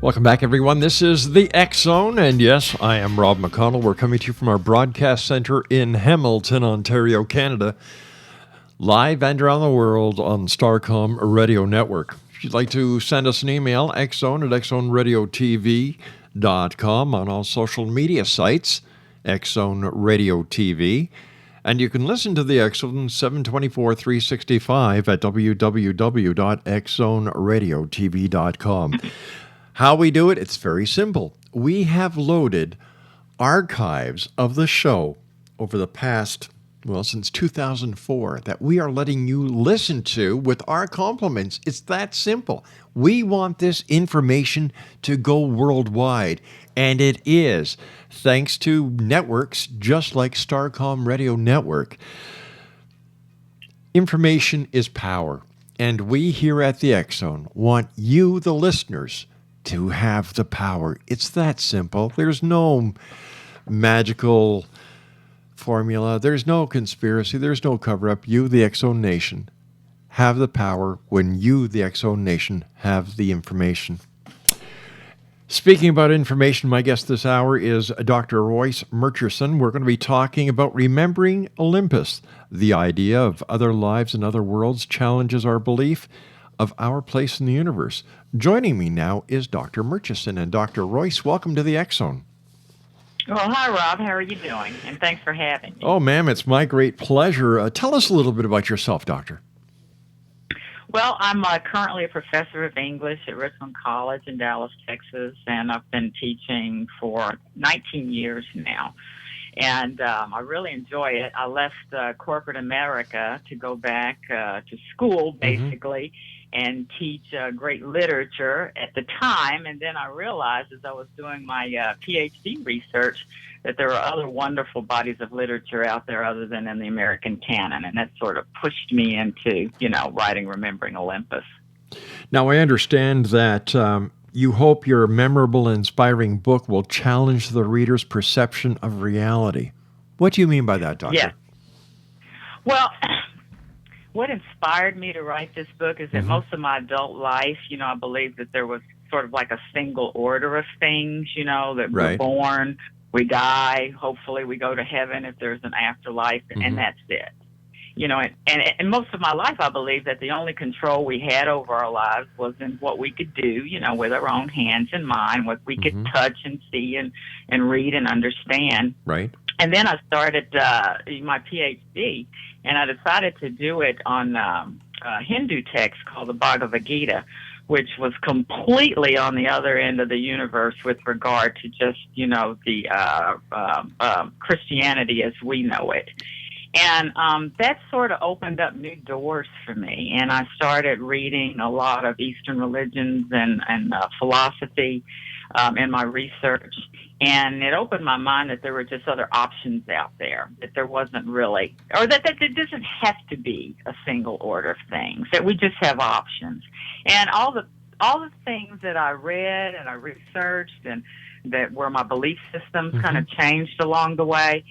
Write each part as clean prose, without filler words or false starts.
Welcome back, everyone. This is the X Zone, and yes, I am Rob McConnell. We're coming to you from our broadcast center in Hamilton, Ontario, Canada, live and around the world on Starcom Radio Network. If you'd like to send us an email, xzone@xzoneradiotv.com, on all social media sites, X Zone Radio TV. And you can listen to the X Zone 724 365 at www.xzoneradiotv.com. How we do it, it's very simple. We have loaded archives of the show over the past, since 2004, that we are letting you listen to with our compliments. It's that simple. We want this information to go worldwide, and it is, thanks to networks just like Starcom Radio Network. Information is power, and we here at the X Zone want you, the listeners, to have the power. It's that simple. There's no magical formula. There's no conspiracy. There's no cover-up. You, the X Zone Nation, have the power when you, the X Zone Nation, have the information. Speaking about information, my guest this hour is Dr. Royce Murcherson. We're going to be talking about Remembering Olympus. The idea of other lives and other worlds challenges our belief of our place in the universe. Joining me now is Dr. Murcherson. And Dr. Royce, welcome to the X Zone. Well, hi, Rob. How are you doing? And thanks for having me. Oh, ma'am, it's my great pleasure. Tell us a little bit about yourself, Doctor. Well, I'm currently a professor of English at Richland College in Dallas, Texas, and I've been teaching for 19 years now. And I really enjoy it. I left corporate America to go back to school, basically, and teach great literature at the time. And then I realized as I was doing my PhD research that there are other wonderful bodies of literature out there other than in the American canon. And that sort of pushed me into, writing Remembering Olympus. Now, I understand that you hope your memorable, inspiring book will challenge the reader's perception of reality. What do you mean by that, Doctor? Yeah. Well, what inspired me to write this book is that most of my adult life, I believe that there was sort of like a single order of things, that we're born, we die, hopefully we go to heaven if there's an afterlife, and that's it. And most of my life, I believe that the only control we had over our lives was in what we could do, with our own hands and mind, what we could touch and see and read and understand. Right. And then I started my PhD, and I decided to do it on a Hindu text called the Bhagavad Gita, which was completely on the other end of the universe with regard to just, the Christianity as we know it. And that sort of opened up new doors for me. And I started reading a lot of Eastern religions and philosophy in my research. And it opened my mind that there were just other options out there, that there wasn't really, or that it doesn't have to be a single order of things, that we just have options. And all the things that I read and I researched and that were my belief systems kind of changed along the way,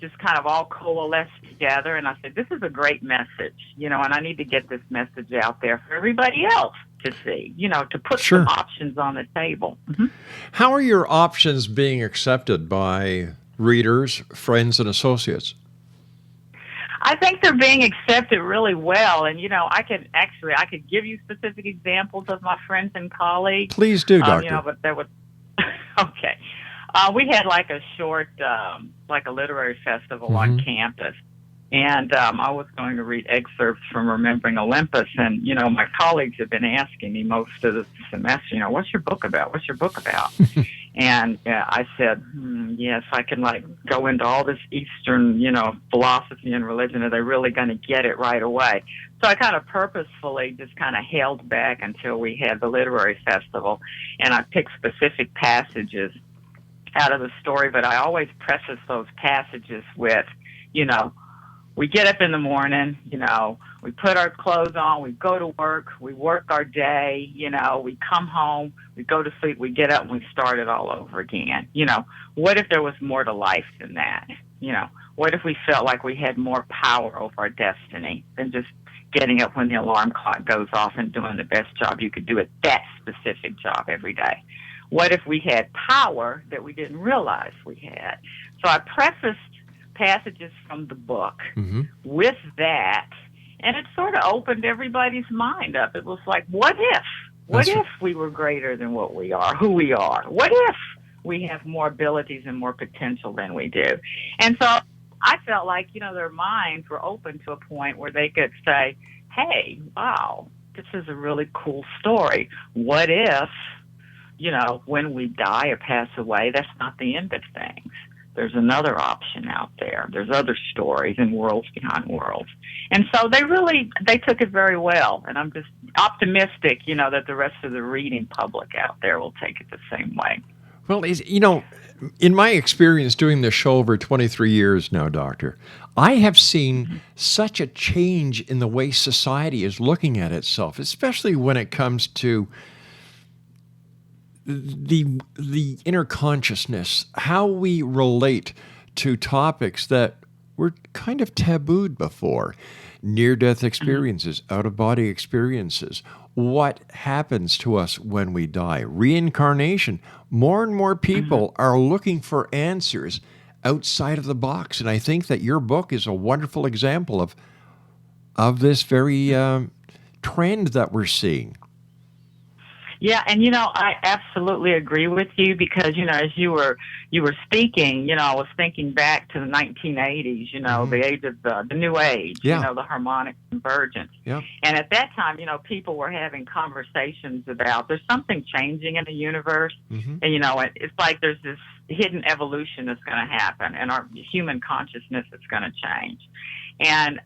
just kind of all coalesced together. And I said, this is a great message, and I need to get this message out there for everybody else to see, to put some options on the table. How are your options being accepted by readers, friends, and associates? I think they're being accepted really well. And, I could give you specific examples of my friends and colleagues. Please do, Doctor. But there was, okay. We had like a short, like a literary festival on campus. And I was going to read excerpts from Remembering Olympus. And, my colleagues have been asking me most of the semester, what's your book about? What's your book about? And I said, yes, I can go into all this Eastern, philosophy and religion. Are they really going to get it right away? So I kind of purposefully just kind of held back until we had the literary festival. And I picked specific passages out of the story, but I always preface those passages with, we get up in the morning, we put our clothes on, we go to work, we work our day, we come home, we go to sleep, we get up and we start it all over again. What if there was more to life than that? What if we felt like we had more power over our destiny than just, getting up when the alarm clock goes off and doing the best job you could do at that specific job every day? What if we had power that we didn't realize we had? So I prefaced passages from the book with that, and it sort of opened everybody's mind up. It was like, what if? What if we were greater than what we are, who we are? What if we have more abilities and more potential than we do? And so I felt like, their minds were open to a point where they could say, hey, wow, this is a really cool story. What if, when we die or pass away, that's not the end of things? There's another option out there. There's other stories and worlds behind worlds. And so they took it very well. And I'm just optimistic, that the rest of the reading public out there will take it the same way. Well, in my experience doing this show over 23 years now, Doctor, I have seen such a change in the way society is looking at itself, especially when it comes to the inner consciousness, how we relate to topics that were kind of tabooed before. Near-death experiences, out-of-body experiences, what happens to us when we die, reincarnation. More and more people are looking for answers outside of the box, and I think that your book is a wonderful example of this very trend that we're seeing. Yeah, and I absolutely agree with you because as you were speaking, I was thinking back to the 1980s, the age of the New Age, the harmonic convergence. Yeah. And at that time, people were having conversations about there's something changing in the universe, and it's like there's this hidden evolution that's going to happen, and our human consciousness is going to change. And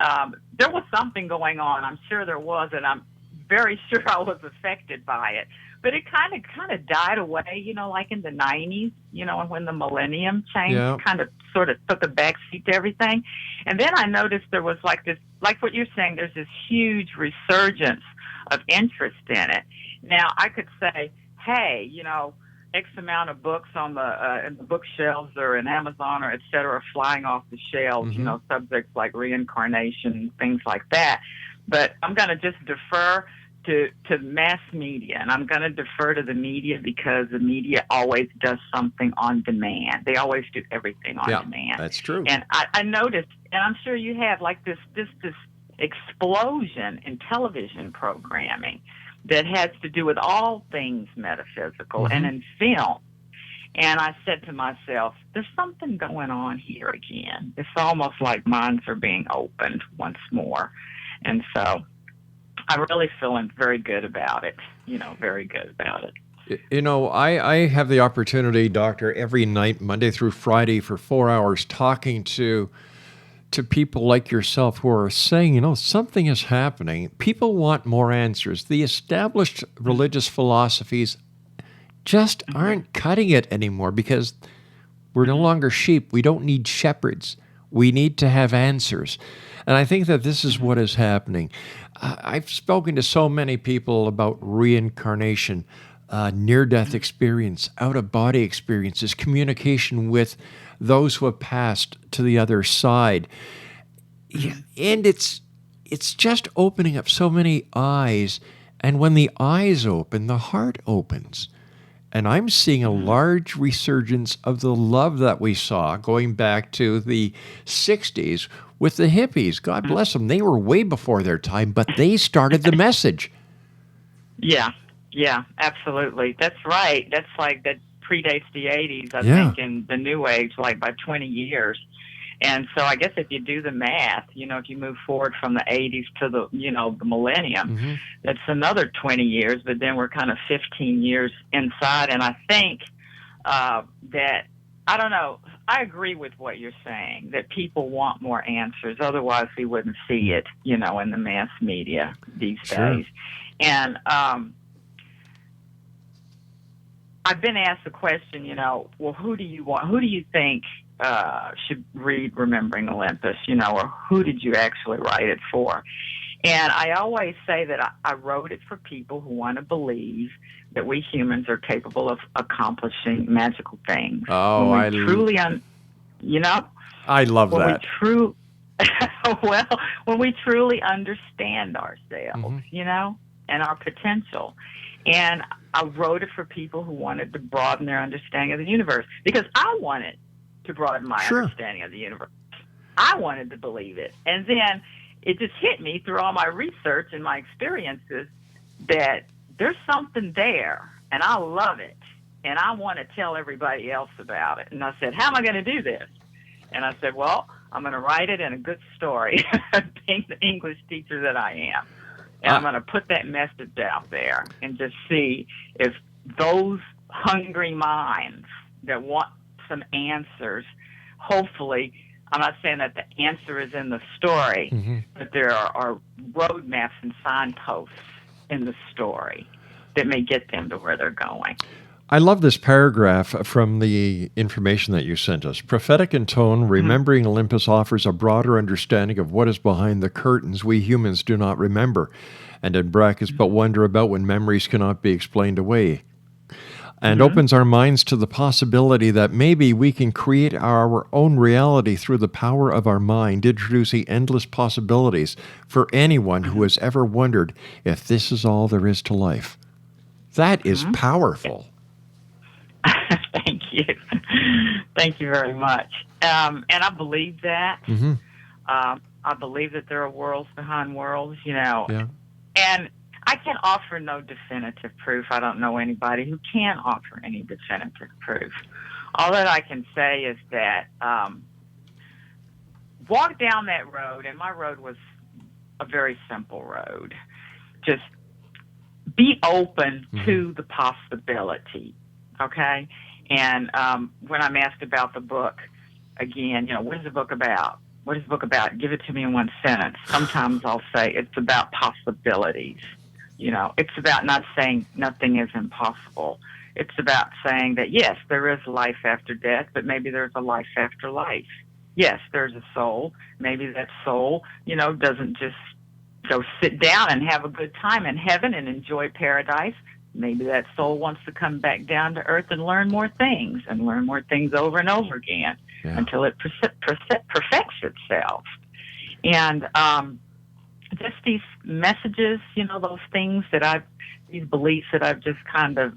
there was something going on. I'm sure there was, and I'm very sure I was affected by it. But it kind of died away, like in the 90s, and when the millennium change kind of sort of took a backseat to everything. And then I noticed there was like this, like what you're saying, there's this huge resurgence of interest in it. Now, I could say, hey, X amount of books on in the bookshelves or in Amazon or et cetera are flying off the shelves, subjects like reincarnation, things like that. But I'm going to just defer to mass media, and I'm going to defer to the media because the media always does something on demand. They always do everything on demand. That's true. And I noticed, and I'm sure you have, like this explosion in television programming that has to do with all things metaphysical and in film. And I said to myself, there's something going on here again. It's almost like minds are being opened once more. And so I'm really feeling very good about it, very good about it. I have the opportunity, Doctor, every night, Monday through Friday, for 4 hours talking to people like yourself who are saying, something is happening. People want more answers. The established religious philosophies just aren't cutting it anymore because we're no longer sheep. We don't need shepherds. We need to have answers. And I think that this is what is happening. I've spoken to so many people about reincarnation, near-death experience, out-of-body experiences, communication with those who have passed to the other side. And it's just opening up so many eyes. And when the eyes open, the heart opens. And I'm seeing a large resurgence of the love that we saw going back to the 60s with the hippies. God bless them. They were way before their time, but they started the message. Yeah, absolutely. That's right. That's like that predates the 80s, I think, in the New Age, like by 20 years. And so I guess if you do the math, if you move forward from the 80s to the, the millennium, that's another 20 years, but then we're kind of 15 years inside. And I think that, I don't know, I agree with what you're saying, that people want more answers. Otherwise, we wouldn't see it, in the mass media these days. And I've been asked the question, well, who do you think should read Remembering Olympus, or who did you actually write it for? And I always say that I wrote it for people who want to believe that we humans are capable of accomplishing magical things. Oh, I love that. Well, when we truly understand ourselves, Mm-hmm. And our potential. And I wrote it for people who wanted to broaden their understanding of the universe, because I wanted to broaden my Sure. understanding of the universe. I wanted to believe it. And then it just hit me through all my research and my experiences that there's something there, and I love it, and I want to tell everybody else about it. And I said, how am I going to do this? And I said, well, I'm going to write it in a good story, being the English teacher that I am. And I'm going to put that message out there and just see if those hungry minds that want some answers, hopefully, I'm not saying that the answer is in the story, Mm-hmm. but there are roadmaps and signposts in the story that may get them to where they're going. I love this paragraph from the information that you sent us. Prophetic in tone, Remembering Olympus offers a broader understanding of what is behind the curtains we humans do not remember, and in brackets, but wonder about when memories cannot be explained away, and opens our minds to the possibility that maybe we can create our own reality through the power of our mind, introducing endless possibilities for anyone who has ever wondered if this is all there is to life. That is powerful. Thank you. Thank you very much. And I believe that. Mm-hmm. I believe that there are worlds behind worlds, Yeah. And I can offer no definitive proof. I don't know anybody who can offer any definitive proof. All that I can say is that walk down that road, and my road was a very simple road. Just be open to the possibility, okay? And when I'm asked about the book, again, what is the book about? What is the book about? Give it to me in one sentence. Sometimes I'll say it's about possibilities. It's about not saying nothing is impossible. It's about saying that, yes, there is life after death, but maybe there's a life after life. Yes, there's a soul. Maybe that soul, doesn't just go sit down and have a good time in heaven and enjoy paradise. Maybe that soul wants to come back down to earth and learn more things over and over again until it perfects itself. And just these messages, those things that these beliefs that I've just kind of,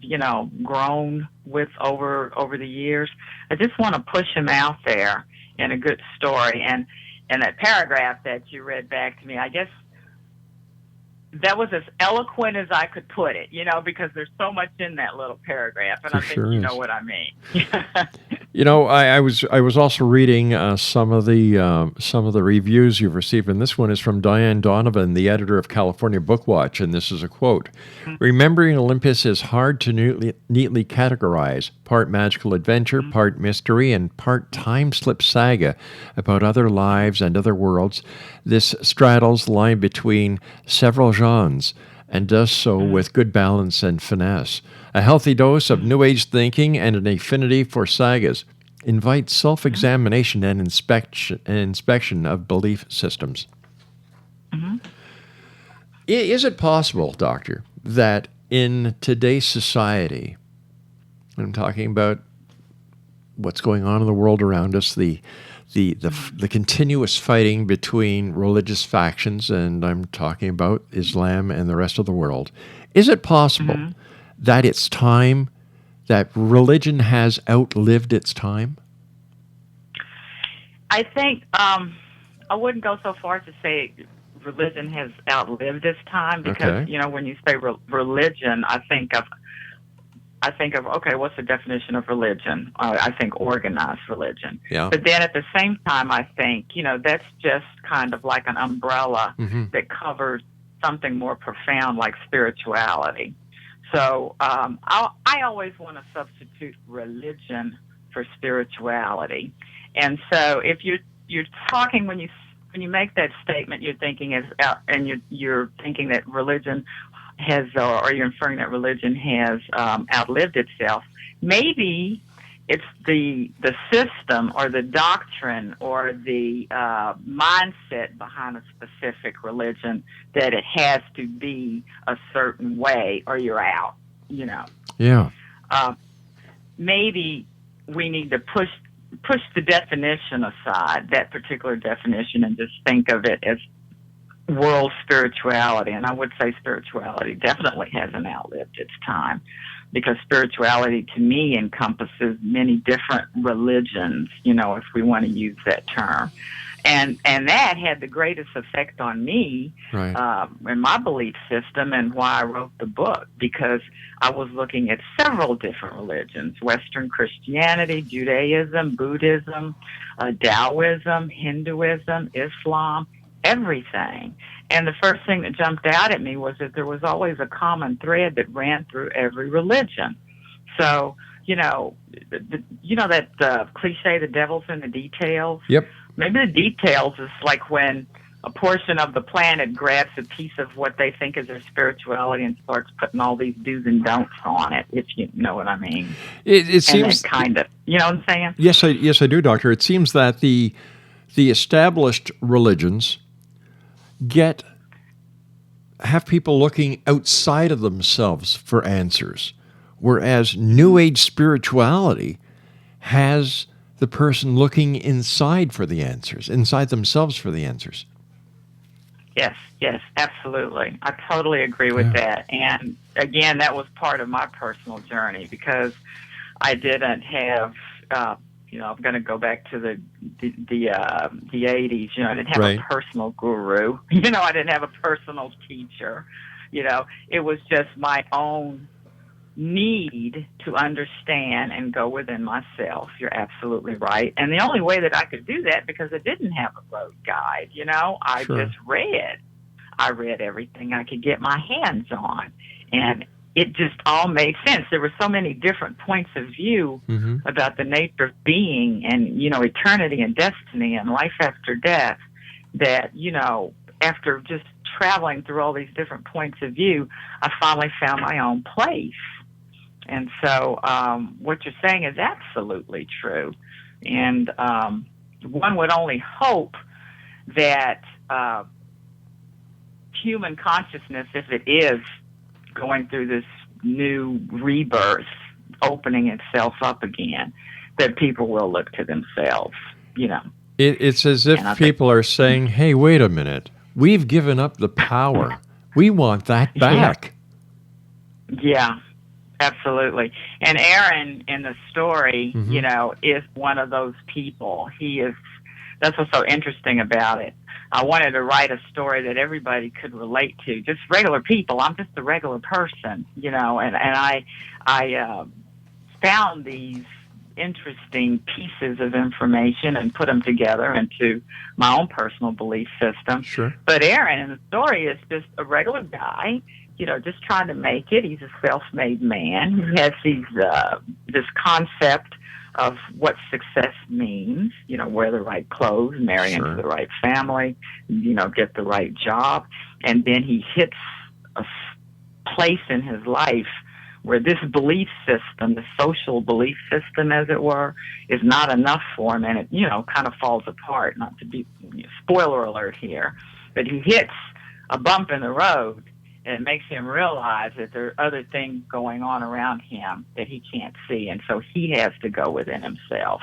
grown with over the years, I just want to push them out there in a good story. And that paragraph that you read back to me, I guess that was as eloquent as I could put it, because there's so much in that little paragraph, and I think you know what I mean. I was also reading some of the reviews you've received, and this one is from Diane Donovan, the editor of California Book Watch, and this is a quote: "Remembering Olympus is hard to neatly categorize, part magical adventure, part mystery, and part time slip saga about other lives and other worlds. This straddles the line between several genres and does so with good balance and finesse. A healthy dose of New Age thinking and an affinity for sagas. Invite self-examination and inspection of belief systems." Is it possible, Doctor, that in today's society, I'm talking about what's going on in the world around us, the continuous fighting between religious factions, and I'm talking about Islam and the rest of the world, is it possible that it's time, that religion has outlived its time? I think I wouldn't go so far to say religion has outlived its time, because when you say religion, I think of okay, what's the definition of religion? I think organized religion. Yeah. But then at the same time, I think that's just kind of like an umbrella that covers something more profound like spirituality. So I always want to substitute religion for spirituality. And so if you're talking, when you make that statement, you're thinking you're thinking that religion has, or you're inferring that religion has outlived itself. Maybe it's the system or the doctrine or the mindset behind a specific religion that it has to be a certain way or you're out. Yeah. Maybe we need to push push the definition aside, that particular definition, and just think of it as world spirituality. And I would say spirituality definitely hasn't outlived its time, because spirituality to me encompasses many different religions, if we want to use that term. And that had the greatest effect on me, Right. in my belief system, and why I wrote the book, because I was looking at several different religions: Western Christianity, Judaism, Buddhism, Taoism, Hinduism, Islam, everything. And the first thing that jumped out at me was that there was always a common thread that ran through every religion. So, that cliche, the devil's in the details. Yep. Maybe the details is like when a portion of the planet grabs a piece of what they think is their spirituality and starts putting all these do's and don'ts on it, if you know what I mean. It seems kind of, you know what I'm saying? Yes, I do, Doctor. It seems that the established religions have people looking outside of themselves for answers, whereas New Age spirituality has the person looking inside for the answers, inside themselves for the answers. Yes, absolutely. I totally agree with that. And again, that was part of my personal journey, because I didn't have, I'm going to go back to the 80s. I didn't have a personal guru. I didn't have a personal teacher. It was just my own need to understand and go within myself. You're absolutely right. And the only way that I could do that, because I didn't have a road guide, I just read. I read everything I could get my hands on. And it just all made sense. There were so many different points of view about the nature of being and, eternity and destiny and life after death that, after just traveling through all these different points of view, I finally found my own place. And so what you're saying is absolutely true. And one would only hope that human consciousness, if it is going through this new rebirth, opening itself up again, that people will look to themselves, It's as if people are saying, hey, wait a minute. We've given up the power. We want that back. Yeah, absolutely. And Aaron in the story, is one of those people. That's what's so interesting about it. I wanted to write a story that everybody could relate to, just regular people. I'm just a regular person, and I found these interesting pieces of information and put them together into my own personal belief system. Sure. But Aaron in the story is just a regular guy, just trying to make it. He's a self-made man. He has this concept of what success means, wear the right clothes, marry into the right family, get the right job. And then he hits a place in his life where this belief system, the social belief system, as it were, is not enough for him, and it, kind of falls apart. Not to be spoiler alert here, but he hits a bump in the road, and it makes him realize that there are other things going on around him that he can't see, and so he has to go within himself.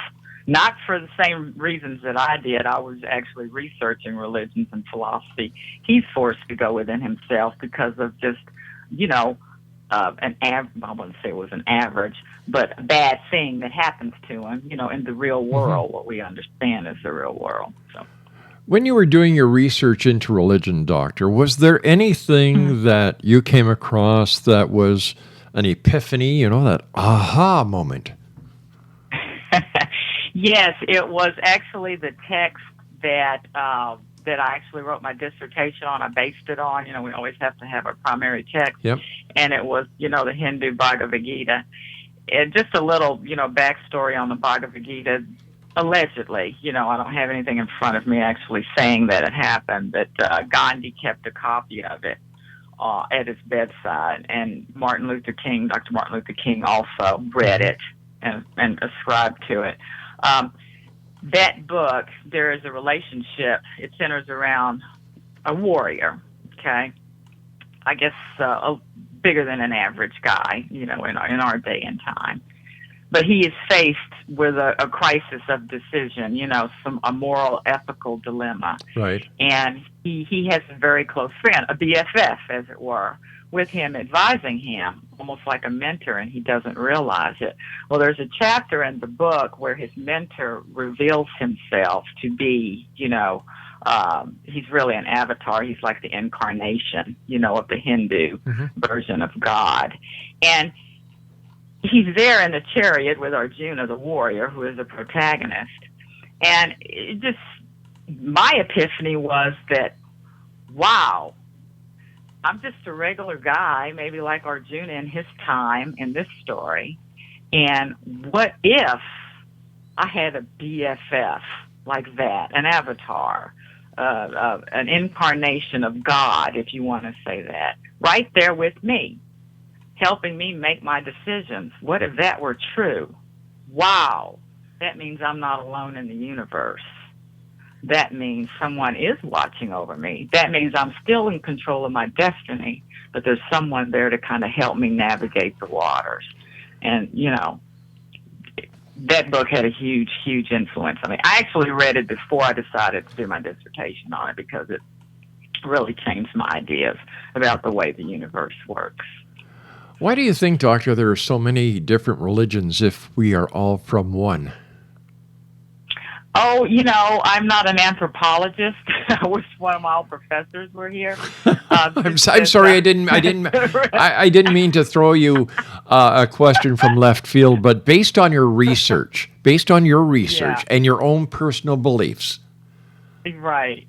Not for the same reasons that I did. I was actually researching religions and philosophy. He's forced to go within himself because of just, I wouldn't say it was an average, but a bad thing that happens to him, in the real world, what we understand as the real world. So, when you were doing your research into religion, Doctor, was there anything that you came across that was an epiphany, that aha moment? Yes, it was actually the text that I actually wrote my dissertation on. I based it on. We always have to have a primary text. Yep. And it was, the Hindu Bhagavad Gita. And just a little, backstory on the Bhagavad Gita. Allegedly, I don't have anything in front of me actually saying that it happened, but Gandhi kept a copy of it at his bedside. And Dr. Martin Luther King also read it and ascribed to it. That book, there is a relationship. It centers around a warrior, okay? I guess bigger than an average guy, in our day and time. but he is faced with a crisis of decision, a moral, ethical dilemma. Right. And he has a very close friend, a BFF, as it were, with him, advising him, almost like a mentor, and he doesn't realize it. Well, there's a chapter in the book where his mentor reveals himself to be, he's really an avatar. He's like the incarnation, of the Hindu version of God. And he's there in the chariot with Arjuna, the warrior, who is the protagonist. And my epiphany was that, wow, I'm just a regular guy, maybe like Arjuna in his time in this story. And what if I had a BFF like that, an avatar, an incarnation of God, if you want to say that, right there with me, helping me make my decisions? What if that were true? Wow, that means I'm not alone in the universe. That means someone is watching over me. That means I'm still in control of my destiny, but there's someone there to kind of help me navigate the waters. And, that book had a huge, huge influence on me. I actually read it before I decided to do my dissertation on it because it really changed my ideas about the way the universe works. Why do you think, Doctor, there are so many different religions if we are all from one? Oh, I'm not an anthropologist. I wish one of my old professors were here. I'm sorry, I didn't mean to throw you a question from left field, but based on your research, and your own personal beliefs. Right.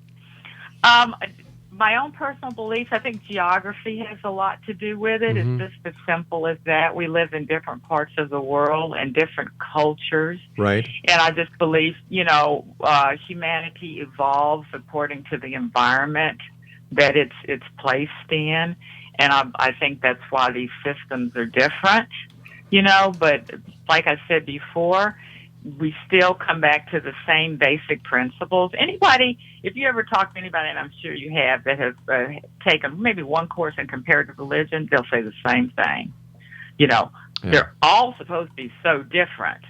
My own personal beliefs, I think geography has a lot to do with it. It's just as simple as that. We live in different parts of the world and different cultures. Right. And I just believe, humanity evolves according to the environment that it's placed in. And I think that's why these systems are different, but like I said before, we still come back to the same basic principles. Anybody, if you ever talk to anybody, and I'm sure you have, that has taken maybe one course in comparative religion, they'll say the same thing. They're all supposed to be so different,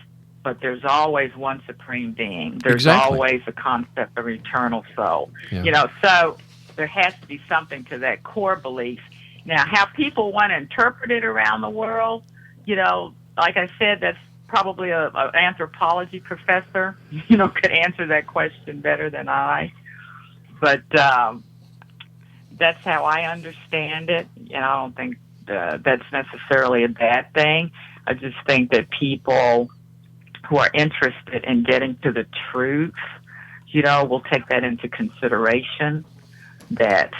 but there's always one supreme being. There's always a concept of eternal soul. Yeah. So there has to be something to that core belief. Now, how people want to interpret it around the world, like I said, that's probably an anthropology professor, could answer that question better than I. But that's how I understand it. I don't think that's necessarily a bad thing. I just think that people who are interested in getting to the truth, will take that into consideration, that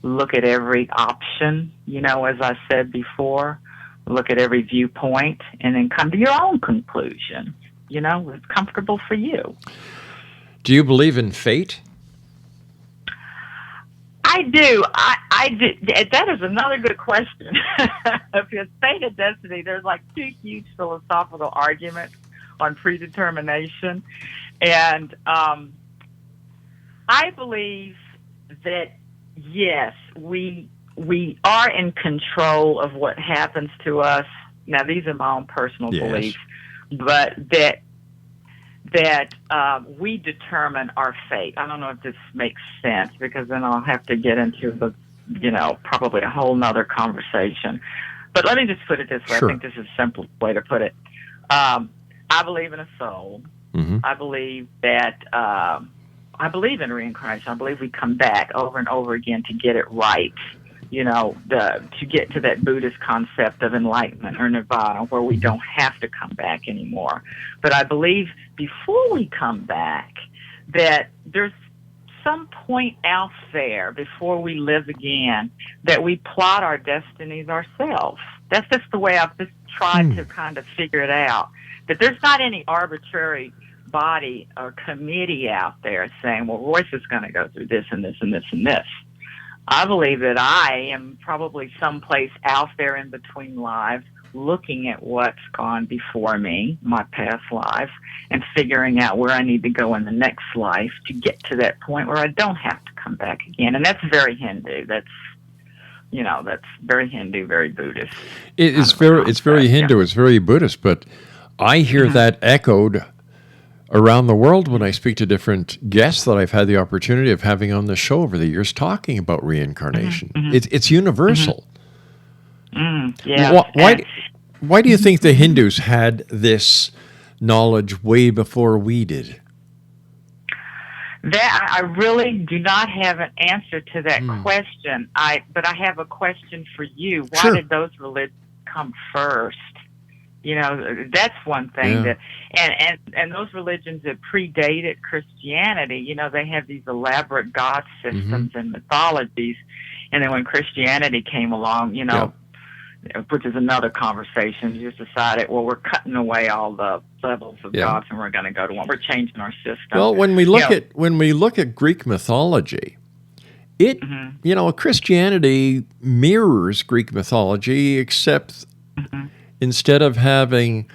look at every option, as I said before, look at every viewpoint, and then come to your own conclusion. It's comfortable for you. Do you believe in fate? I do. I do. That is another good question. Because fate and destiny, there's like two huge philosophical arguments on predetermination. And I believe that, yes, we are in control of what happens to us. Now, these are my own personal beliefs, but that we determine our fate. I don't know if this makes sense, because then I'll have to get into the, probably a whole nother conversation. But let me just put it this way. Sure. I think this is a simple way to put it. I believe in a soul. I believe that I believe in reincarnation. I believe we come back over and over again to get it right. To get to that Buddhist concept of enlightenment or nirvana, where we don't have to come back anymore. But I believe before we come back that there's some point out there before we live again that we plot our destinies ourselves. That's just the way I've just tried to kind of figure it out. That there's not any arbitrary body or committee out there saying, well, Royce is going to go through this and this and this and this. I believe that I am probably someplace out there in between lives, looking at what's gone before me, my past life, and figuring out where I need to go in the next life to get to that point where I don't have to come back again. And that's very Hindu. That's very Hindu, very Buddhist. It's very Hindu. It's very Buddhist. But I hear that echoed around the world when I speak to different guests that I've had the opportunity of having on the show over the years talking about reincarnation. It's universal. Yeah. Why do you think the Hindus had this knowledge way before we did? That I really do not have an answer to that question. But I have a question for you. Why did those religions come first? That's one thing that, and those religions that predated Christianity, they have these elaborate god systems and mythologies. And then when Christianity came along, which is another conversation, you just decided, well, we're cutting away all the levels of gods and we're going to go to one. We're changing our system. Well, when we look at Greek mythology, it Christianity mirrors Greek mythology, except instead of having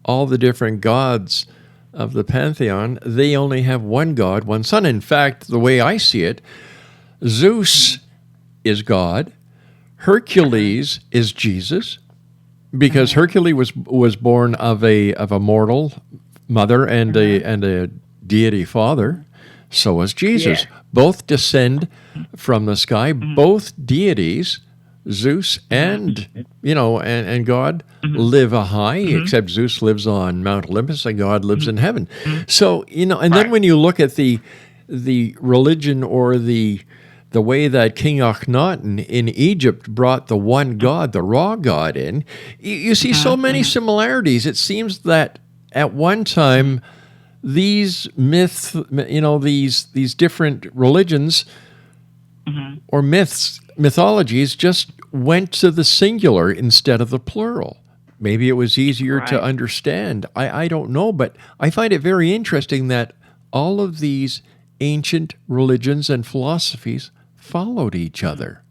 all the different gods of the pantheon, they only have one god, one son. In fact, the way I see it, Zeus is God. Hercules is Jesus, because Hercules was born of a mortal mother and a deity father. So was Jesus. Both descend from the sky. Both deities, Zeus and and God, live a high. Except Zeus lives on Mount Olympus and God lives in heaven. So and then when you look at the religion or the way that King Akhenaten in Egypt brought the one God, the raw God, in, you see so many similarities. It seems that at one time, these myths, these different religions or mythologies just went to the singular instead of the plural. Maybe it was easier to understand. I don't know, but I find it very interesting that all of these ancient religions and philosophies followed each other.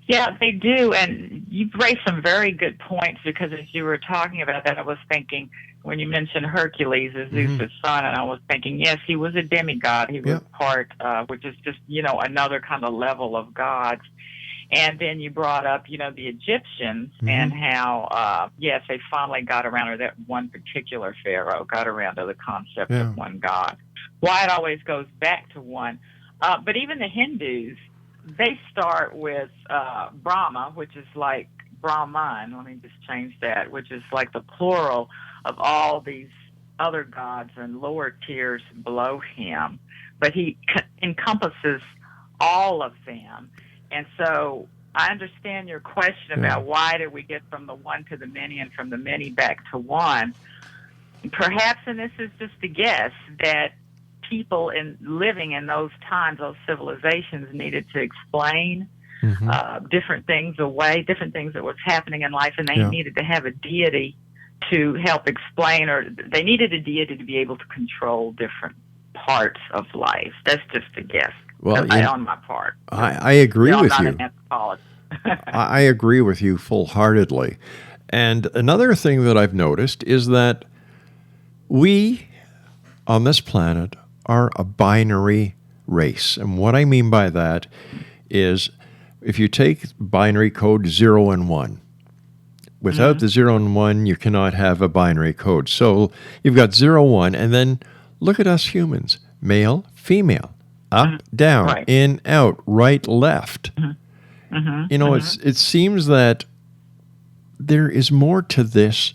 Yeah, they do. And you've raised some very good points, because as you were talking about that, I was thinking, when you mentioned Hercules as Zeus' son, and I was thinking, yes, he was a demigod. He was part, which is just, another kind of level of gods. And then you brought up, the Egyptians and how, yes, they finally got around, or that one particular pharaoh got around to the concept of one god. Why it always goes back to one. But even the Hindus, they start with Brahma, which is like Brahman. Let me just change that, which is like the plural of all these other gods and lower tiers below him. But he encompasses all of them. And so I understand your question about why did we get from the one to the many and from the many back to one. Perhaps, and this is just a guess, that people living in those times, those civilizations, needed to explain different things away, different things that was happening in life, and they needed to have a deity to help explain, or they needed a deity to be able to control different parts of life. That's just a guess. Well, on my part. I agree with not you. An anthropologist. I agree with you full-heartedly. And another thing that I've noticed is that we on this planet are a binary race. And what I mean by that is, if you take binary code 0 and 1, without the 0 and 1, you cannot have a binary code. So you've got 0, 1, and then look at us humans, male, female, up, down, in, out, right, left. It seems that there is more to this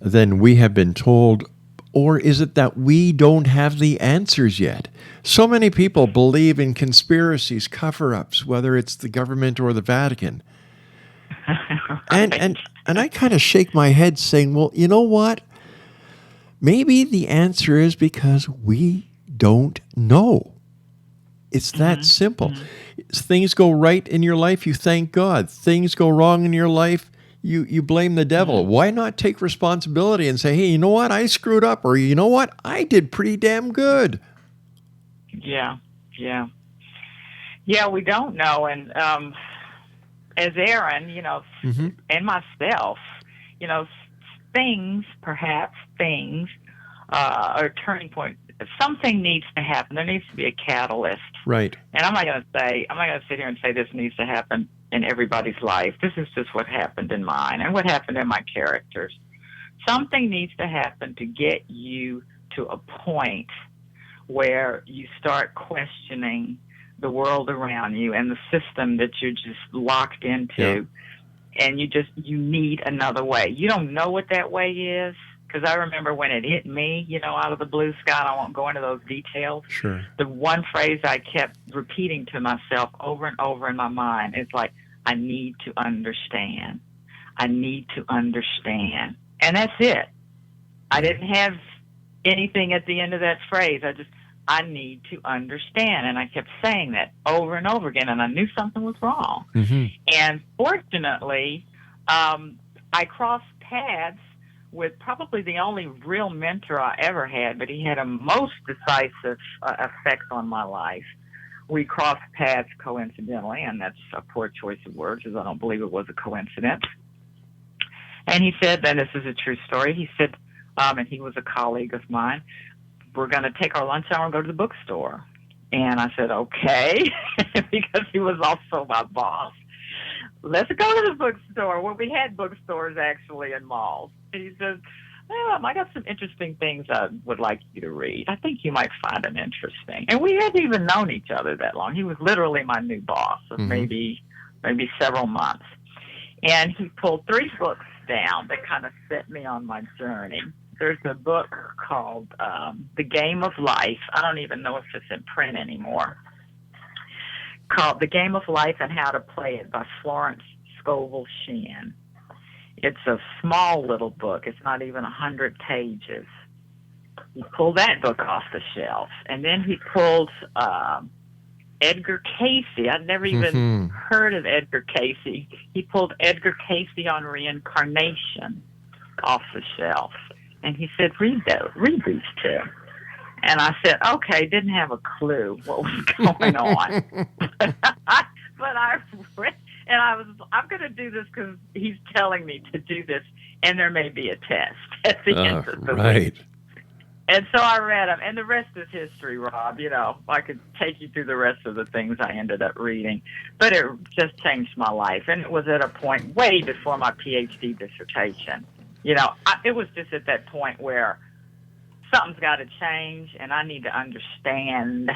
than we have been told. Or is it that we don't have the answers yet? So many people believe in conspiracies, cover-ups, whether it's the government or the Vatican. And I kind of shake my head saying, well, you know what? Maybe the answer is because we don't know. It's that simple. Things go right in your life, you thank God. Things go wrong in your life, you blame the devil. Why not take responsibility and say, hey, you know what? I screwed up. Or you know what? I did pretty damn good. Yeah, we don't know. And as Aaron, and myself, things are a turning point. Something needs to happen. There needs to be a catalyst. Right. And I'm not going to sit here and say this needs to happen in everybody's life. This is just what happened in mine and what happened in my characters. Something needs to happen to get you to a point where you start questioning the world around you and the system that you're just locked into. Yeah. And you need another way. You don't know what that way is. Because I remember when it hit me, out of the blue sky, and I won't go into those details. Sure. The one phrase I kept repeating to myself over and over in my mind is like, I need to understand. I need to understand. And that's it. I didn't have anything at the end of that phrase. I need to understand. And I kept saying that over and over again, and I knew something was wrong. Mm-hmm. And fortunately, I crossed paths with probably the only real mentor I ever had, but he had a most decisive effect on my life. We crossed paths coincidentally, and that's a poor choice of words, because I don't believe it was a coincidence. And he said, and this is a true story, he said, and he was a colleague of mine, we're going to take our lunch hour and go to the bookstore. And I said, okay, because he was also my boss. Let's go to the bookstore. Well, we had bookstores actually in malls. And he says, I got some interesting things I would like you to read. I think you might find them interesting. And we hadn't even known each other that long. He was literally my new boss of maybe several months. And he pulled 3 books down that kind of set me on my journey. There's a book called The Game of Life. I don't even know if it's in print anymore. Called The Game of Life and How to Play It by Florence Scovel Shinn. It's a small little book. It's not even 100 pages. He pulled that book off the shelf. And then he pulled Edgar Cayce. I'd never even heard of Edgar Cayce. He pulled Edgar Cayce on reincarnation off the shelf. And he said, read these 2. And I said, okay, didn't have a clue what was going on. But I read, and I'm going to do this because he's telling me to do this, and there may be a test at the end of the week. And so I read them, and the rest is history, Rob. I could take you through the rest of the things I ended up reading. But it just changed my life, and it was at a point way before my PhD dissertation. It was just at that point where something's got to change, and I need to understand,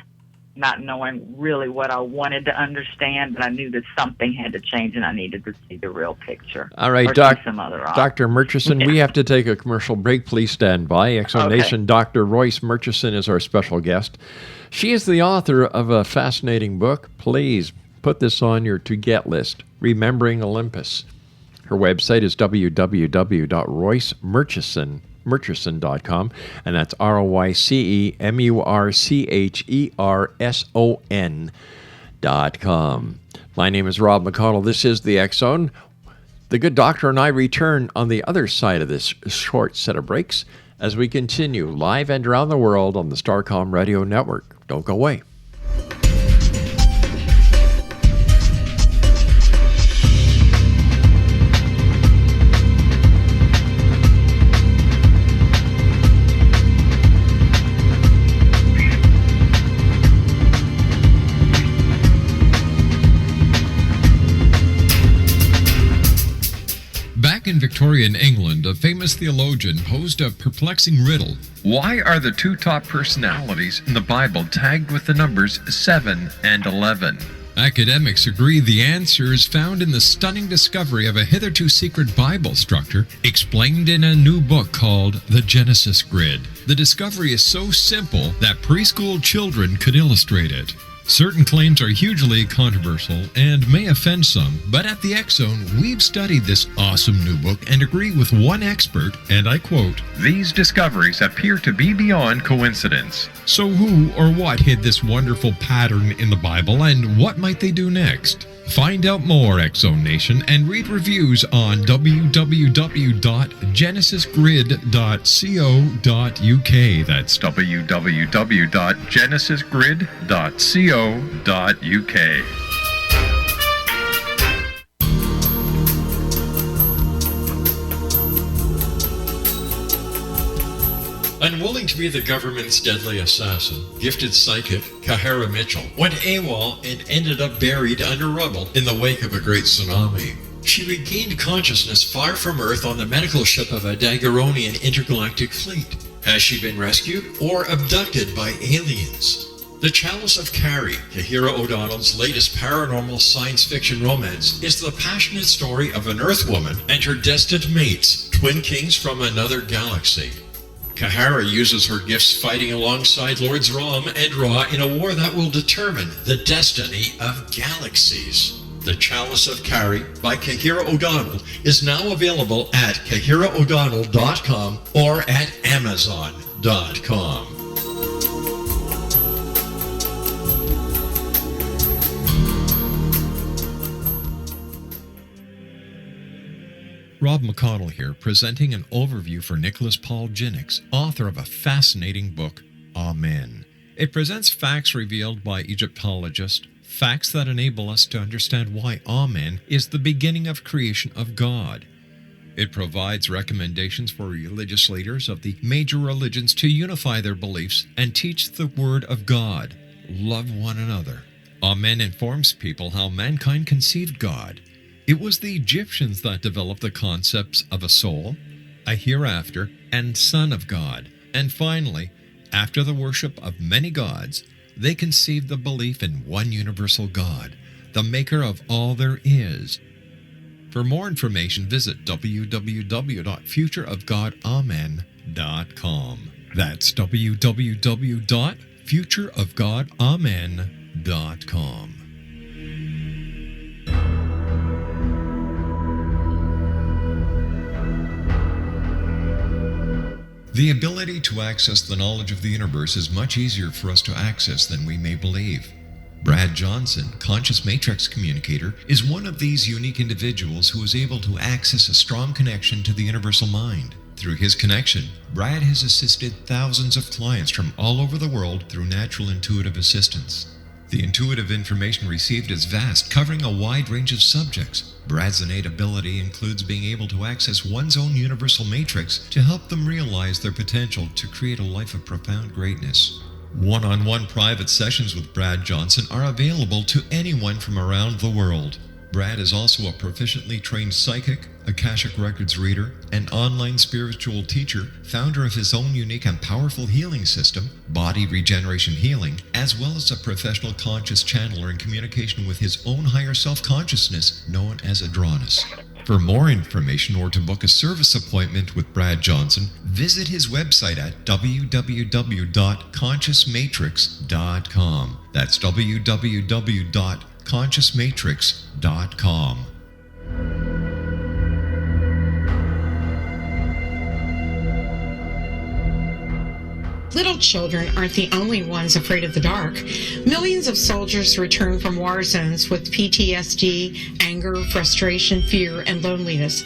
not knowing really what I wanted to understand, but I knew that something had to change, and I needed to see the real picture. All right, Dr. Murcherson, we have to take a commercial break. Please stand by. Exonation Dr. Royce Murcherson is our special guest. She is the author of a fascinating book. Please put this on your to-get list, Remembering Olympus. Her website is www.roycemurcherson.com, and that's RoyceMurcherson.com. My name is Rob McConnell. This is The X Zone. The good doctor and I return on the other side of this short set of breaks as we continue live and around the world on the Starcom Radio Network. Don't go away. In Victorian England, a famous theologian posed a perplexing riddle. Why are the 2 top personalities in the Bible tagged with the numbers 7 and 11? Academics agree the answer is found in the stunning discovery of a hitherto secret Bible structure explained in a new book called The Genesis Grid. The discovery is so simple that preschool children could illustrate it. Certain claims are hugely controversial and may offend some, but at the X Zone, we've studied this awesome new book and agree with one expert, and I quote, "These discoveries appear to be beyond coincidence." So who or what hid this wonderful pattern in the Bible, and what might they do next? Find out more, X Zone Nation, and read reviews on www.genesisgrid.co.uk. That's www.genesisgrid.co.uk. Unwilling to be the government's deadly assassin, gifted psychic Kahara Mitchell went AWOL and ended up buried under rubble in the wake of a great tsunami. she regained consciousness far from Earth on the medical ship of a Daguerreonian intergalactic fleet. Has she been rescued or abducted by aliens? The Chalice of Carrie, Kahira O'Donnell's latest paranormal science fiction romance, is the passionate story of an Earth woman and her destined mates, twin kings from another galaxy. Kahara uses her gifts fighting alongside Lords Rom and Ra in a war that will determine the destiny of galaxies. The Chalice of Carrie by Kahira O'Donnell is now available at KahiraO'Donnell.com or at Amazon.com. Rob McConnell here, presenting an overview for Nicholas Paul Jennings, author of a fascinating book, Amen. It presents facts revealed by Egyptologists, facts that enable us to understand why Amen is the beginning of creation of God. It provides recommendations for religious leaders of the major religions to unify their beliefs and teach the Word of God. Love one another. Amen informs people how mankind conceived God. It was the Egyptians that developed the concepts of a soul, a hereafter, and Son of God. And finally, after the worship of many gods, they conceived the belief in one universal God, the maker of all there is. For more information, visit www.futureofgodamen.com. That's www.futureofgodamen.com. The ability to access the knowledge of the universe is much easier for us to access than we may believe. Brad Johnson, conscious matrix communicator, is one of these unique individuals who is able to access a strong connection to the universal mind. Through his connection, Brad has assisted thousands of clients from all over the world through natural intuitive assistance. The intuitive information received is vast, covering a wide range of subjects. Brad's innate ability includes being able to access one's own universal matrix to help them realize their potential to create a life of profound greatness. One-on-one private sessions with Brad Johnson are available to anyone from around the world. Brad is also a proficiently trained psychic, Akashic Records reader, an online spiritual teacher, founder of his own unique and powerful healing system, Body Regeneration Healing, as well as a professional conscious channeler in communication with his own higher self-consciousness known as Adronis. For more information or to book a service appointment with Brad Johnson, visit his website at www.consciousmatrix.com. That's www.consciousmatrix.com. Little children aren't the only ones afraid of the dark. Millions of soldiers return from war zones with PTSD, anger, frustration, fear, and loneliness,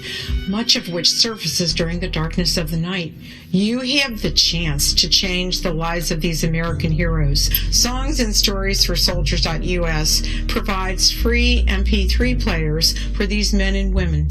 much of which surfaces during the darkness of the night. You have the chance to change the lives of these American heroes. Songs and Stories for Soldiers.us provides free MP3 players for these men and women.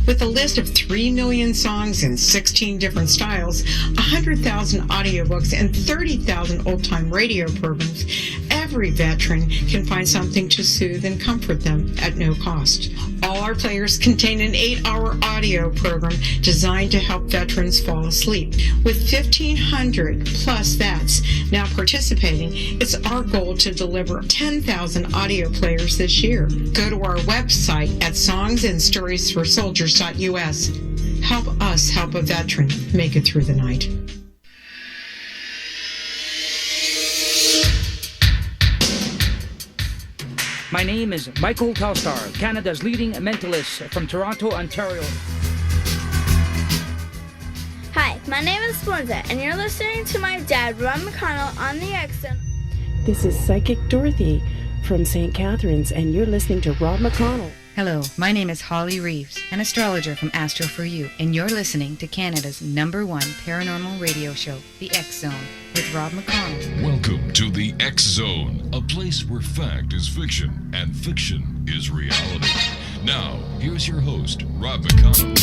With a list of 3 million songs in 16 different styles, 100,000 audiobooks, and 30,000 old-time radio programs, every veteran can find something to soothe and comfort them at no cost. All our players contain an 8-hour audio program designed to help veterans fall asleep. With 1,500 plus vets now participating, it's our goal to deliver 10,000 audio players this year. Go to our website at songsandstoriesforsoldiers.us. Help us help a veteran make it through the night. My name is Michael Telstar, Canada's leading mentalist from Toronto, Ontario. Hi, my name is Splenda, and you're listening to my dad, Rob McConnell, on the X-Zone. This is Psychic Dorothy from St. Catharines, and you're listening to Rob McConnell. Hello, my name is Holly Reeves, an astrologer from Astro For You, and you're listening to Canada's #1 paranormal radio show, The X-Zone, with Rob McConnell. Welcome to The X-Zone, a place where fact is fiction and fiction is reality. Now, here's your host, Rob McConnell.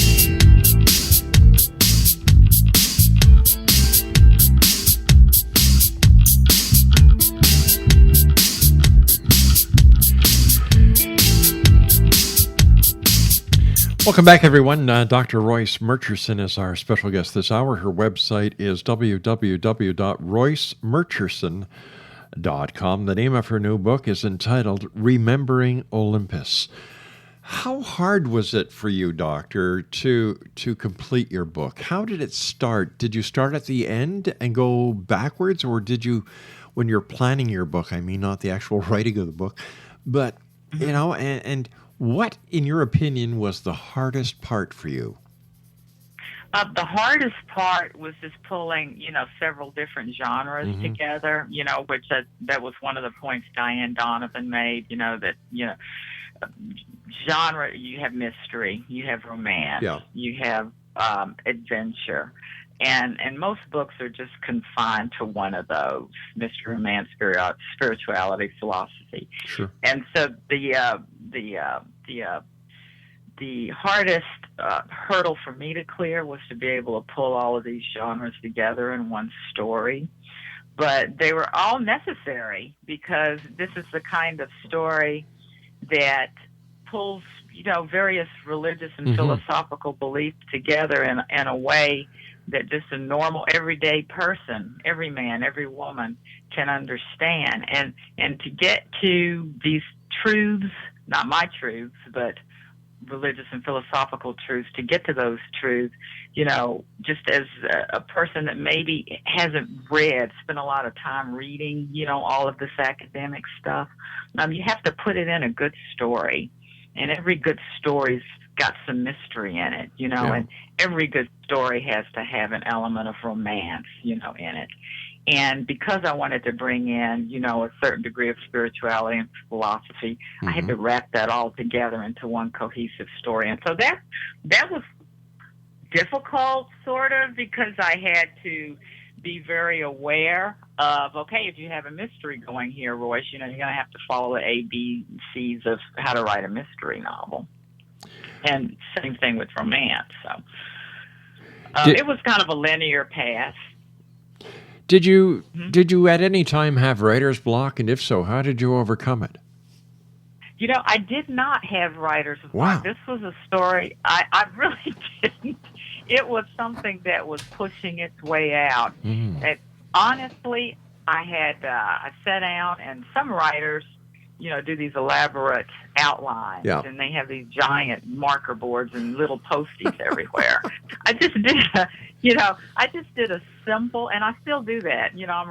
Welcome back, everyone. Dr. Royce Murcherson is our special guest this hour. Her website is www.roycemurcherson.com. The name of her new book is entitled Remembering Olympus. How hard was it for you, Doctor, to complete your book? How did it start? Did you start at the end and go backwards, or did you, when you're planning your book, I mean, not the actual writing of the book, but, you know, and what, in your opinion, was the hardest part for you? The hardest part was just pulling, several different genres together, which that was one of the points Diane Donovan made, genre, you have mystery, you have romance, you have adventure. And most books are just confined to one of those: mystery, romance, spirituality, philosophy. Sure. And so the hardest hurdle for me to clear was to be able to pull all of these genres together in one story. But they were all necessary, because this is the kind of story that pulls, various religious and philosophical beliefs together in a way that just a normal, everyday person, every man, every woman can understand. And to get to these truths, not my truths, but religious and philosophical truths, to get to those truths, just as a person that maybe hasn't spent a lot of time reading, all of this academic stuff, you have to put it in a good story. And every good story's got some mystery in it, and every good story has to have an element of romance, in it. And because I wanted to bring in, a certain degree of spirituality and philosophy, I had to wrap that all together into one cohesive story. And so that was difficult, sort of, because I had to be very aware of, okay, if you have a mystery going here, Royce, you're going to have to follow the ABCs of how to write a mystery novel. And same thing with romance. So it was kind of a linear path. Did you at any time have writer's block? And if so, how did you overcome it? I did not have writer's block. This was a story I really didn't. It was something that was pushing its way out. And honestly, I sat down, and some writers, do these elaborate outlines, and they have these giant marker boards and little Post-its everywhere. I just did a simple, and I still do that. I'm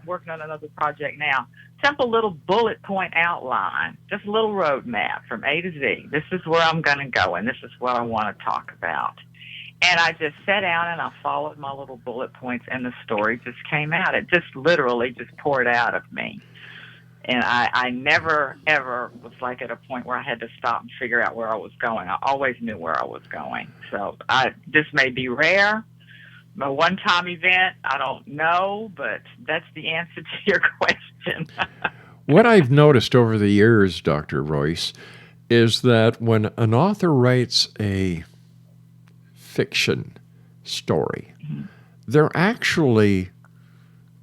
working on another project now. Simple little bullet point outline, just a little roadmap from A to Z. This is where I'm going to go, and this is what I want to talk about. And I just sat down and I followed my little bullet points, and the story just came out. It just literally just poured out of me. And I never, ever was at a point where I had to stop and figure out where I was going. I always knew where I was going. So this may be rare, a one-time event. I don't know, but that's the answer to your question. What I've noticed over the years, Dr. Royce, is that when an author writes a fiction story, they're actually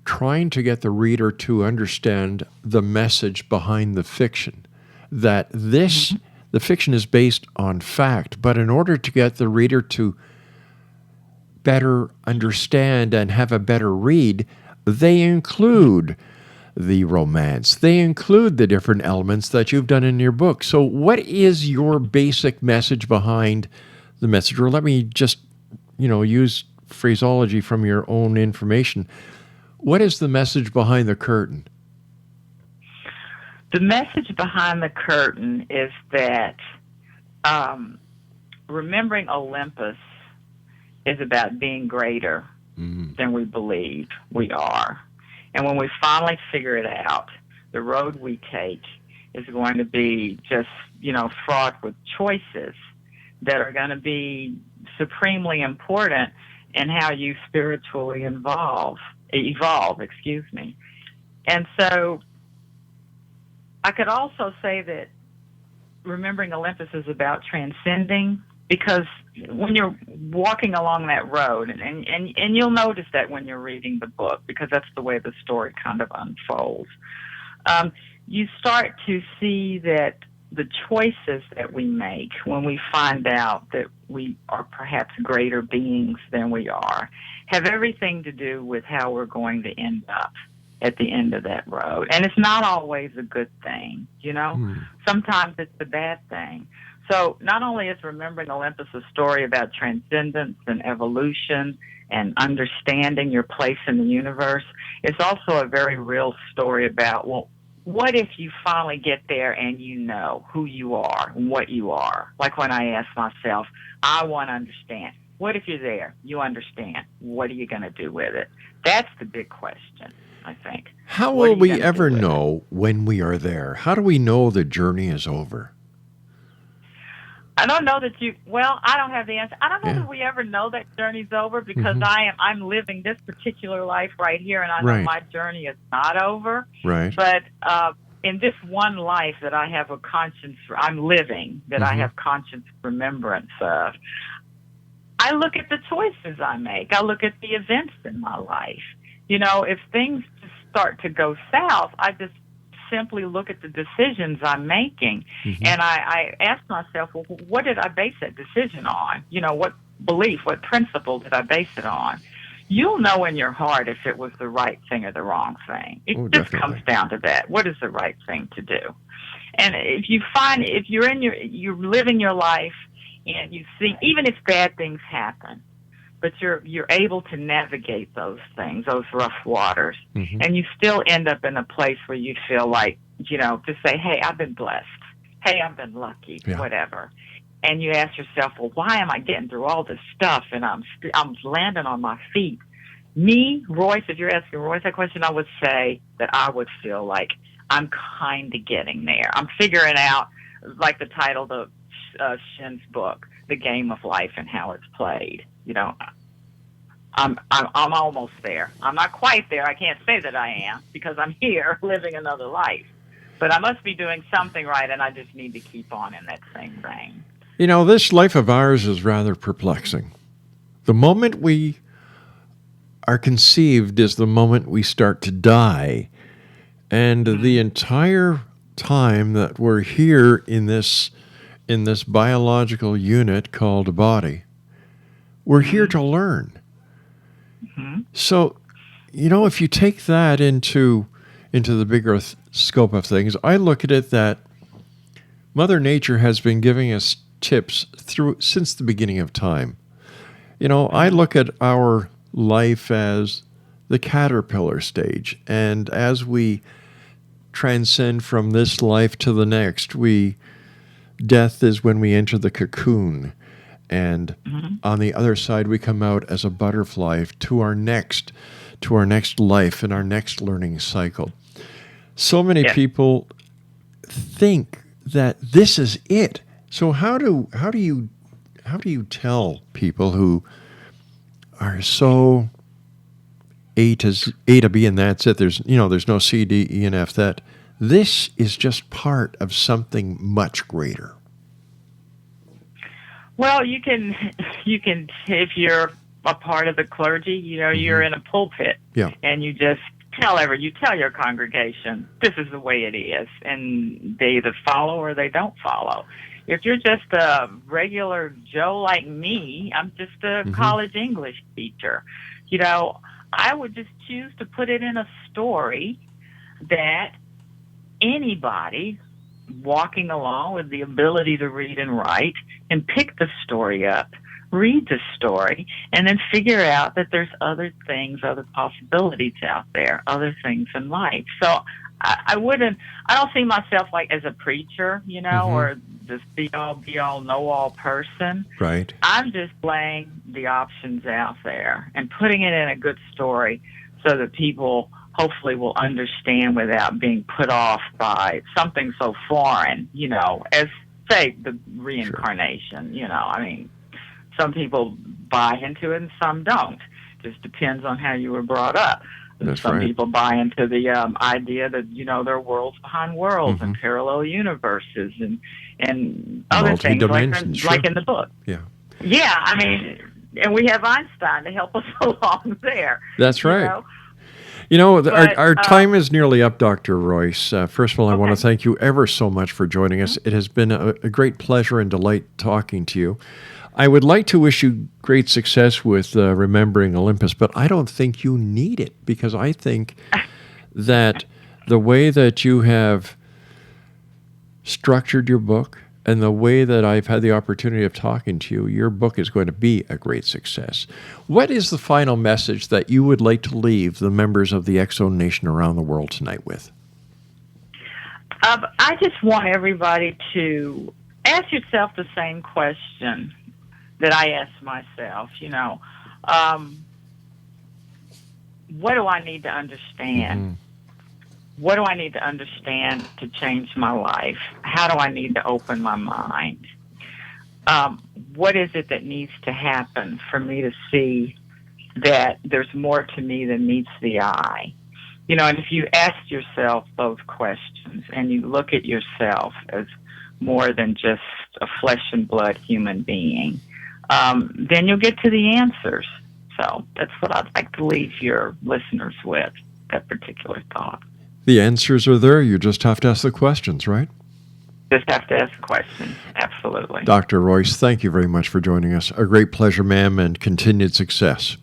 trying to get the reader to understand the message behind the fiction, that the fiction is based on fact, but in order to get the reader to better understand and have a better read, they include the romance. They include the different elements that you've done in your book. So what is your basic message behind the message? Or let me just, use phraseology from your own information. What is the message behind the curtain? The message behind the curtain is that remembering Olympus is about being greater than we believe we are. And when we finally figure it out, the road we take is going to be just, fraught with choices that are going to be supremely important in how you spiritually evolve. And so I could also say that Remembering Olympus is about transcending, because when you're walking along that road, and you'll notice that when you're reading the book, because that's the way the story kind of unfolds, you start to see that the choices that we make when we find out that we are perhaps greater beings than we are have everything to do with how we're going to end up at the end of that road. And it's not always a good thing, you know? Sometimes it's a bad thing. So not only is Remembering Olympus a story about transcendence and evolution and understanding your place in the universe, it's also a very real story about, well, what if you finally get there and you know who you are and what you are? Like when I ask myself, I want to understand. What if you're there? You understand. What are you going to do with it? That's the big question, I think. How will we ever know when we are there? How do we know the journey is over? I don't know that I don't have the answer. I don't know that we ever know that journey's over because I'm living this particular life right here, and I know my journey is not over. Right. But in this one life that I have a conscience, I'm living, that I have conscious remembrance of, I look at the choices I make. I look at the events in my life. You know, if things just start to go south, I just simply look at the decisions I'm making, and I ask myself, well, what did I base that decision on? You know, what belief, what principle did I base it on? You'll know in your heart if it was the right thing or the wrong thing. It just comes down to that. What is the right thing to do? And if you're living your life and you see, even if bad things happen, but you're able to navigate those things, those rough waters, and you still end up in a place where you feel like, you know, to say, hey, I've been blessed. Hey, I've been lucky, whatever. And you ask yourself, well, why am I getting through all this stuff and I'm landing on my feet? Me, Royce, if you're asking Royce that question, I would say that I would feel like I'm kind of getting there. I'm figuring out, like the title of Shin's book, The Game of Life and How It's Played. You know, I'm almost there. I'm not quite there. I can't say that I am because I'm here living another life. But I must be doing something right, and I just need to keep on in that same vein. You know, this life of ours is rather perplexing. The moment we are conceived is the moment we start to die. And the entire time that we're here in this biological unit called a body, we're here to learn. So, you know, if you take that into the bigger scope of things, I look at it that Mother Nature has been giving us tips since the beginning of time. You know, I look at our life as the caterpillar stage, and as we transcend from this life to the next, death is when we enter the cocoon. And on the other side, we come out as a butterfly to our next life and our next learning cycle. So many people think that this is it. So how do you tell people who are so A to B and that's it? There's no C, D, E, and F. That this is just part of something much greater. Well, you can, if you're a part of the clergy, you know, you're in a pulpit, and you just tell your congregation, this is the way it is, and they either follow or they don't follow. If you're just a regular Joe like me, I'm just a college English teacher, you know, I would just choose to put it in a story that anybody walking along with the ability to read and write and pick the story up, read the story, and then figure out that there's other things, other possibilities out there, other things in life. So I don't see myself like as a preacher, you know, or this be all, know all person. Right. I'm just laying the options out there and putting it in a good story so that people hopefully will understand without being put off by something so foreign, you know, as, say, the reincarnation. You know, I mean, some people buy into it and some don't. Just depends on how you were brought up. Some people buy into the idea that, you know, there are worlds behind worlds and parallel universes and other things like in the book. Yeah. Yeah, I mean, and we have Einstein to help us along there. That's right. You know? You know, But, our time is nearly up, Dr. Royce. First of all, I want to Okay. thank you ever so much for joining us. It has been a great pleasure and delight talking to you. I would like to wish you great success with Remembering Olympus, but I don't think you need it, because I think that the way that you have structured your book and the way that I've had the opportunity of talking to you, your book is going to be a great success. What is the final message that you would like to leave the members of the X-Zone Nation around the world tonight with? I just want everybody to ask yourself the same question that I asked myself. What do I need to understand? Mm-hmm. What do I need to understand to change my life? How do I need to open my mind? What is it that needs to happen for me to see that there's more to me than meets the eye? And if you ask yourself those questions and you look at yourself as more than just a flesh and blood human being, then you'll get to the answers. So that's what I'd like to leave your listeners with, that particular thought. The answers are there. You just have to ask the questions, right? Just have to ask questions. Absolutely. Dr. Royce, thank you very much for joining us. A great pleasure, ma'am, and continued success.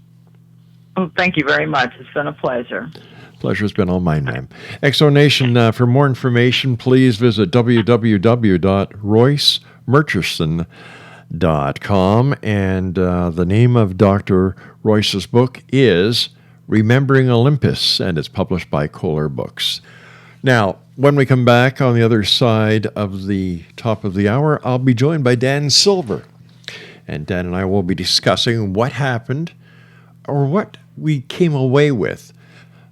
Well, thank you very much. It's been a pleasure. Pleasure's been all mine, ma'am. X-Zone Nation, for more information, please visit www.roycemurcherson.com. And the name of Dr. Royce's book is Remembering Olympus, and it's published by Kohler Books. Now, when we come back on the other side of the top of the hour, I'll be joined by Dan Silver. And Dan and I will be discussing what happened, or what we came away with,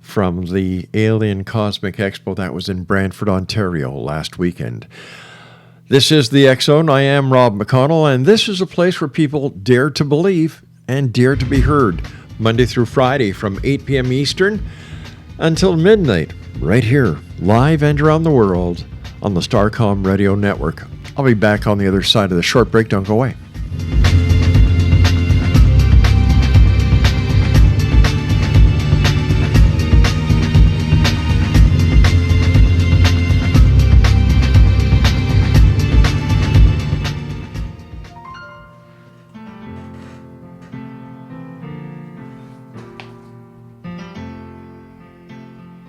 from the Alien Cosmic Expo that was in Brantford, Ontario last weekend. This is the X-Zone. I am Rob McConnell, and this is a place where people dare to believe and dare to be heard. Monday through Friday from 8 p.m. Eastern until midnight, right here, live and around the world on the Starcom Radio Network. I'll be back on the other side of the short break. Don't go away.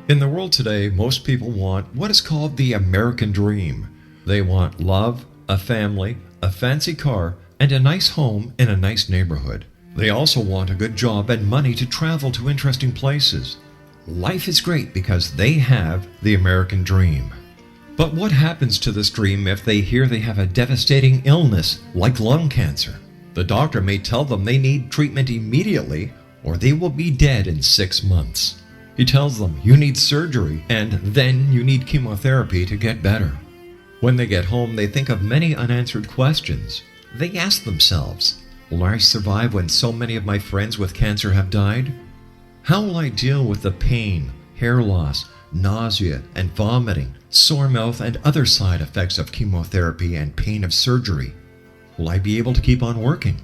In the world today, most people want what is called the American dream. They want love, a family, a fancy car, and a nice home in a nice neighborhood. They also want a good job and money to travel to interesting places. Life is great because they have the American dream. But what happens to this dream if they hear they have a devastating illness like lung cancer? The doctor may tell them they need treatment immediately or they will be dead in 6 months. He tells them you need surgery and then you need chemotherapy to get better. When they get home, they think of many unanswered questions. They ask themselves, will I survive when so many of my friends with cancer have died? How will I deal with the pain, hair loss, nausea and vomiting, sore mouth and other side effects of chemotherapy and pain of surgery? Will I be able to keep on working?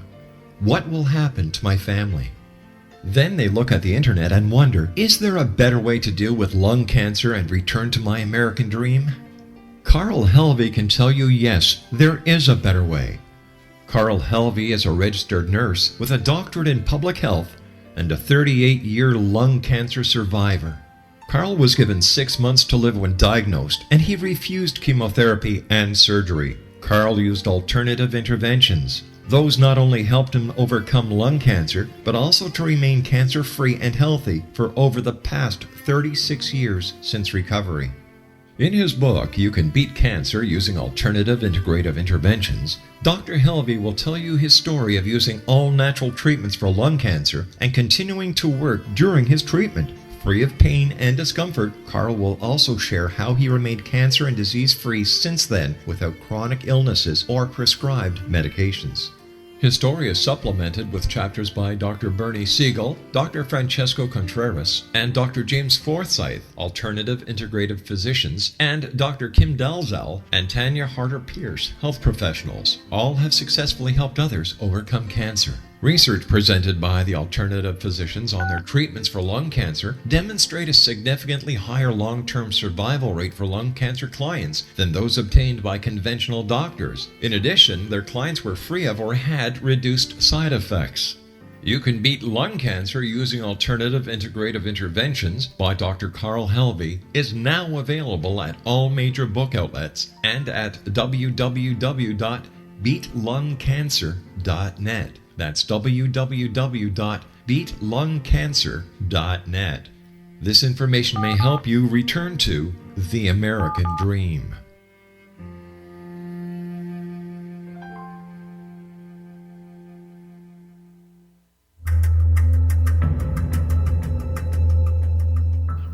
What will happen to my family? Then they look at the internet and wonder, is there a better way to deal with lung cancer and return to my American dream? Carl Helvey can tell you yes, there is a better way. Carl Helvey is a registered nurse with a doctorate in public health and a 38-year lung cancer survivor. Carl was given 6 months to live when diagnosed, and he refused chemotherapy and surgery. Carl used alternative interventions. Those not only helped him overcome lung cancer, but also to remain cancer-free and healthy for over the past 36 years since recovery. In his book, You Can Beat Cancer Using Alternative Integrative Interventions, Dr. Helvey will tell you his story of using all-natural treatments for lung cancer and continuing to work during his treatment. Free of pain and discomfort, Carl will also share how he remained cancer and disease-free since then without chronic illnesses or prescribed medications. His story is supplemented with chapters by Dr. Bernie Siegel, Dr. Francesco Contreras, and Dr. James Forsyth, alternative integrative physicians, and Dr. Kim Dalzell and Tanya Harder-Pierce, health professionals. All have successfully helped others overcome cancer. Research presented by the alternative physicians on their treatments for lung cancer demonstrate a significantly higher long-term survival rate for lung cancer clients than those obtained by conventional doctors. In addition, their clients were free of or had reduced side effects. You Can Beat Lung Cancer Using Alternative Integrative Interventions by Dr. Carl Helvey is now available at all major book outlets and at www.beatlungcancer.net. That's www.beatlungcancer.net. This information may help you return to the American dream.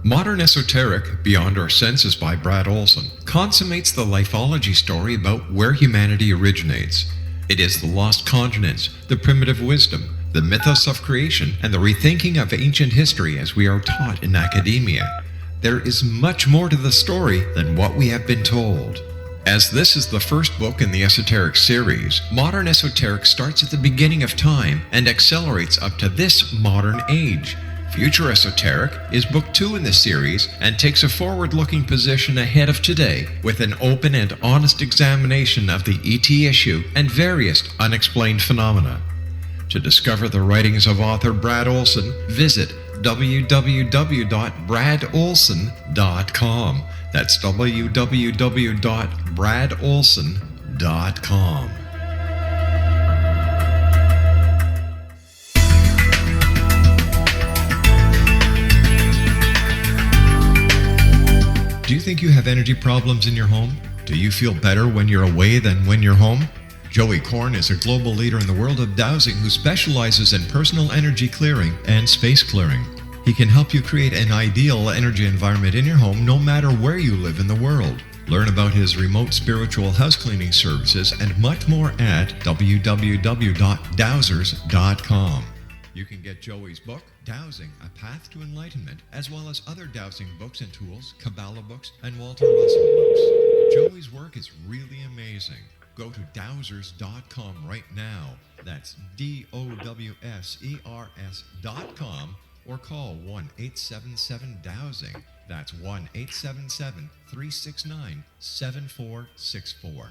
Modern Esoteric, Beyond Our Senses by Brad Olson, consummates the lifeology story about where humanity originates. It is the lost continents, the primitive wisdom, the mythos of creation, and the rethinking of ancient history as we are taught in academia. There is much more to the story than what we have been told. As this is the first book in the Esoteric series, Modern Esoteric starts at the beginning of time and accelerates up to this modern age. Future Esoteric is book 2 in the series and takes a forward-looking position ahead of today with an open and honest examination of the ET issue and various unexplained phenomena. To discover the writings of author Brad Olson, visit www.bradolson.com. That's www.bradolson.com. Do you think you have energy problems in your home? Do you feel better when you're away than when you're home? Joey Korn is a global leader in the world of dowsing who specializes in personal energy clearing and space clearing. He can help you create an ideal energy environment in your home no matter where you live in the world. Learn about his remote spiritual house cleaning services and much more at www.dowsers.com. You can get Joey's book, Dowsing, A Path to Enlightenment, as well as other dowsing books and tools, Kabbalah books, and Walter Russell books. Joey's work is really amazing. Go to dowsers.com right now. That's DOWSERS.com or call 1-877-DOWSING. That's 1-877-369-7464.